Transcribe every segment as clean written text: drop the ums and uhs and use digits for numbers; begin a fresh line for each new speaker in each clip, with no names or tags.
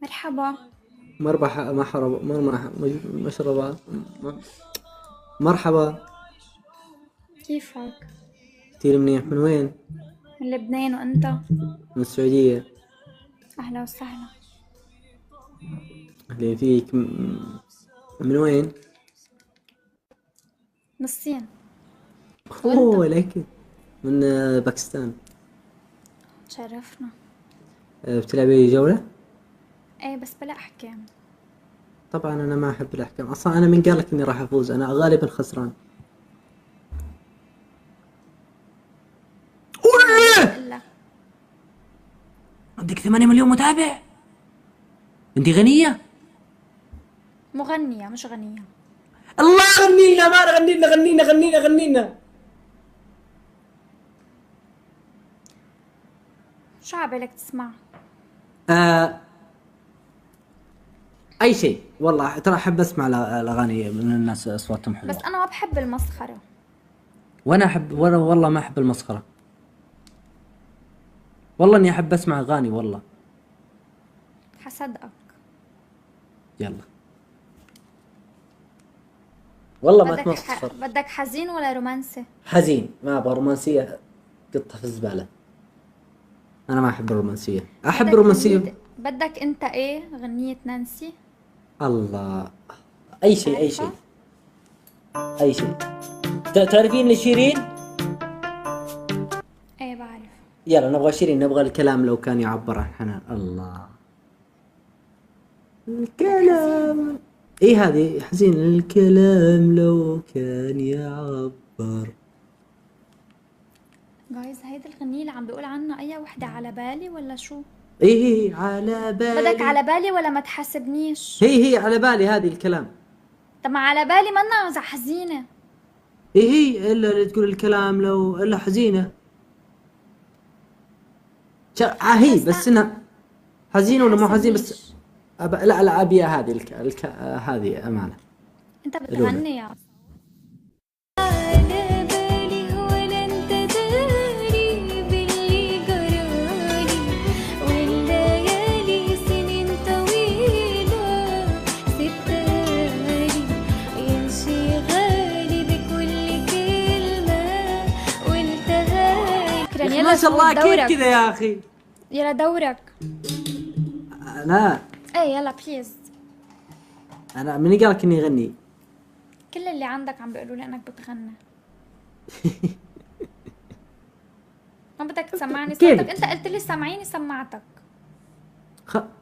مرحبا.
مربحة محربا مشربة مرحبا.
كيفك؟
كتير منيح. من وين؟
من لبنان، وانت؟
من السعودية.
اهلا وسهلا.
أهلين فيك. من وين؟
من الصين. وانت؟
أوه لك. من باكستان.
تشرفنا.
بتلعبي جولة؟
ايه بس بلا احكام.
طبعا أنا ما أحب الأحكام أصلا. أنا من قال لك إني راح أفوز؟ أنا غالبا خسران.
تعال بقول لك.
عندك 8 مليون متابع. أنت غنية.
مغنية مش غنية.
الله غنينا. ما غنينا.
شو عبالك تسمع؟
آه أي شيء والله. ترى أحب أسمع الأغاني من الناس أصواتهم حلوة.
بس انا ما بحب المسخرة.
وانا احب والله ما احب المسخره. والله اني احب اسمع اغاني والله.
حصدقك.
يلا والله ما تمسخر.
بدك حزين ولا رومانسي؟
حزين. ما ابغى رومانسيه. قطها في الزباله. انا ما احب الرومانسيه. احب الرومانسيه.
بدك انت ايه؟ غنية نانسي.
الله. اي شيء
عارفة؟
اي شيء. تعرفين لشيرين؟
ايه بعرف.
يلا نبغى شيرين. نبغى الكلام لو كان يعبر عن حنان. الله. الكلام. اي هذه حزين. الكلام لو كان يعبر.
جايز هيدي الغنية اللي عم بيقول عنها اي وحدة على بالي ولا شو؟
ايه على بالي.
بدك على بالي ولا ما تحاسبنيش؟
هي على بالي هذه الكلام.
طب ما على بالي منا حزينة.
هي الا اللي تقول الكلام لو الا حزينه. هي بس انها حزينه ولا مو حزين بس. لا ابي هذه هذه امانه.
انت بتغني يا
ما شاء الله كيف كذا يا اخي.
يلا دورك.
لا
ايه يلا بليز.
انا من قالك اني اغني؟
كل اللي عندك عم بيقولوا لي انك بتغني. ما بدك تسمعني صوتك؟ انت قلت لي سمعيني سمعتك.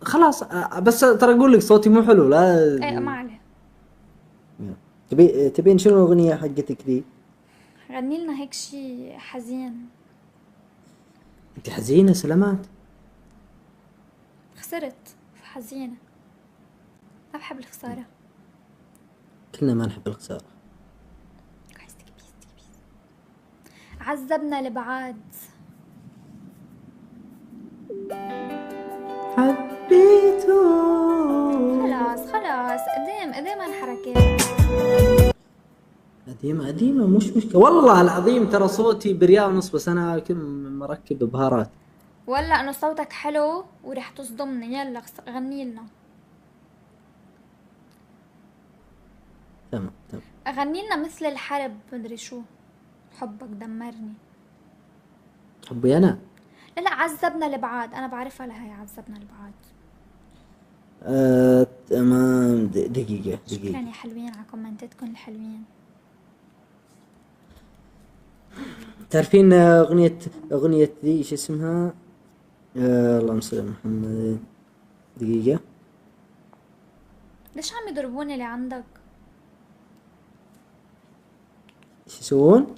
خلاص. بس ترى اقول لك صوتي مو حلو. لا
ايه ما عليه.
تبين شنو الاغنيه حقتك ذي؟
غني لنا هيك شي حزين.
انت حزينه سلامات.
خسرت حزينة. ما بحب الخسارة.
كلنا ما نحب الخساره.
عذبنا البعاد.
حبيته.
خلاص قدام هالحركات.
قديمة مش مشكلة والله العظيم. ترى صوتي بريال ونص بس أنا كم مركب بهارات.
ولا انه صوتك حلو ورح تصدمني. يلا غني لنا.
تمام.
غني لنا مثل الحرب مدري شو. حبك دمرني.
حبي أنا.
لا عذبنا البعاد. انا بعرفها لهي عذبنا البعاد.
تمام. دقيقة.
شكرا يا حلوين على كومنتاتكم الحلوين.
تعرفين أغنية ذي إيش اسمها؟ اللهم صل على محمد. دقيقة.
ليش عم يضربوني اللي عندك؟
إيش يسوون؟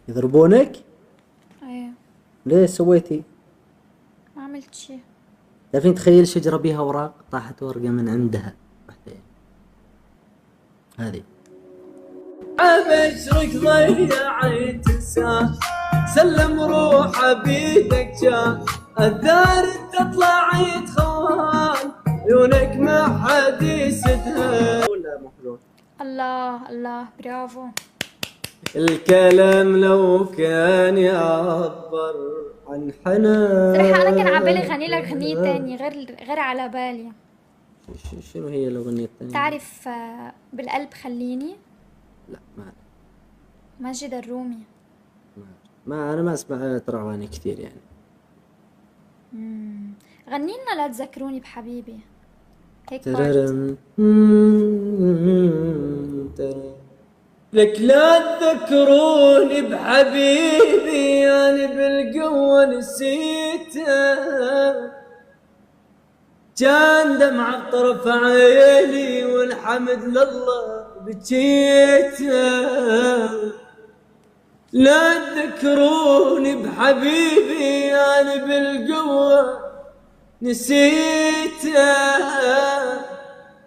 يضربونك؟
ايه.
ليش سويتي؟
ما عملت شي.
تعرفين تخيل شجرة بيها أوراق طاحت ورقة من عندها واحدة. هذه عبشرك ضيعت تنساه. سلم روحه بيدك جان. الدار تطلع يتخان. عيونك ما حد يسدها. ولا مو حلو؟
الله برافو.
الكلام لو كان يعبر عن حنان.
صراحة أنا كان عبالي غني لك غنية تانية غير على بالي.
شنو هي الأغنية الثانية؟
تعرف بالقلب خليني؟
لا ما أعرف.
ماجد الرومي.
ما أنا ما أسمع ترى أغاني كثير يعني.
غني لنا لا تذكروني بحبيبي، هيك بارت.
تررم. تررم. لك لا تذكروني بحبيبي يعني بالقوة نسيته، كان دمعة بطرف عيني والحمد لله بجيته. لا تذكروني بحبيبي يعني بالقوة نسيته،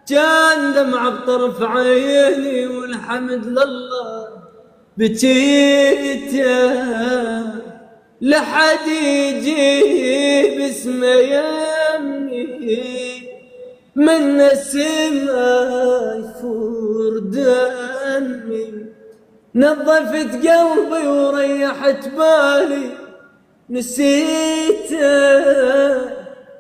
كان دمعة بطرف عيني والحمد لله بجيته. لحد يجيب اسمه يمي من السما يفور دمي، نظفت قلبي وريحت بالي نسيته.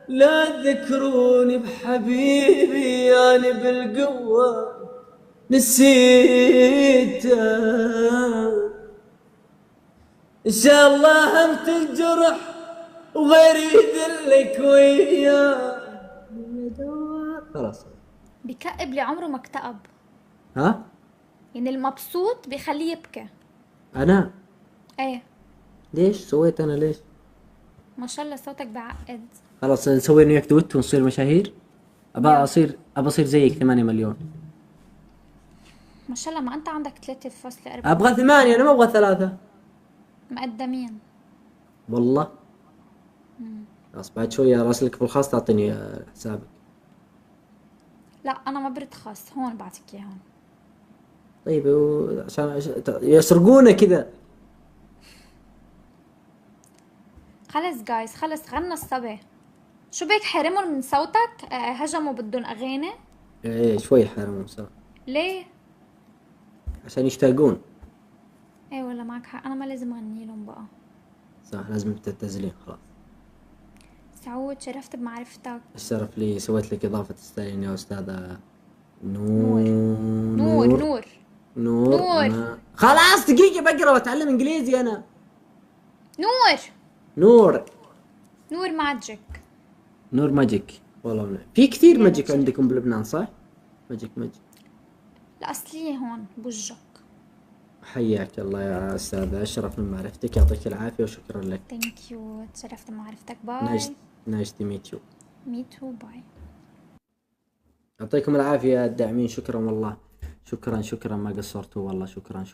لا تذكروني بحبيبي يعني بالقوة نسيته. إن شاء الله هم تنجرح وغيري يذلك وياه. خلاص.
بكئب لعمره ما اكتئب،
ها؟
يعني المبسوط بيخليه يبكي.
أنا؟
ايه
ليش سويت أنا ليش؟
ما شاء الله صوتك بعقد.
خلاص نسوي أنا وياك دويتو ونصير مشاهير.
يلا.
أبى أصير زيك 8 مليون.
ما شاء الله ما انت عندك 3.4.
أبغى 8 أنا ما أبغى 3.
مقدمين.
والله. خلاص بعد شوية أراسلك في الخاص تعطيني حسابك.
لا انا ما برد خاص، هون بعطيك اياه هون.
طيب عشان يسرقونا كذا.
خلص جايز، خلص غنى الصبي. شو بك حرمهم من صوتك؟ هجموا بدهم اغاني.
إيه شوي حرام صراحة.
ليه؟
عشان يشتاقون.
ايه ولا معك حق، انا ما لازم اغني لهم بقى.
صح لازم تتزلين خلاص.
سعود شرفت بمعرفتك.
الشرف لي، سويت لك إضافة تستاهلين يا أستاذة نور.
نور نور نور.
خلاص دقيقة بقرا وأتعلم إنجليزي أنا.
نور
نور.
نور ماجيك.
نور ماجيك. والله في كثير
يلا
ماجيك
شرف.
عندكم بلبنان صح؟ ماجيك.
الأصلية هون بوجك.
حياك الله يا أستاذة، أشرف من معرفتك، يعطيك العافية وشكرا لك.
ثانك يو، تشرفت بمعرفتك. باي.
نايس تو ميت يو.
مي تو. باي.
يعطيكم العافية الداعمين، شكرا والله. شكرا ما قصرتوا والله، شكرا.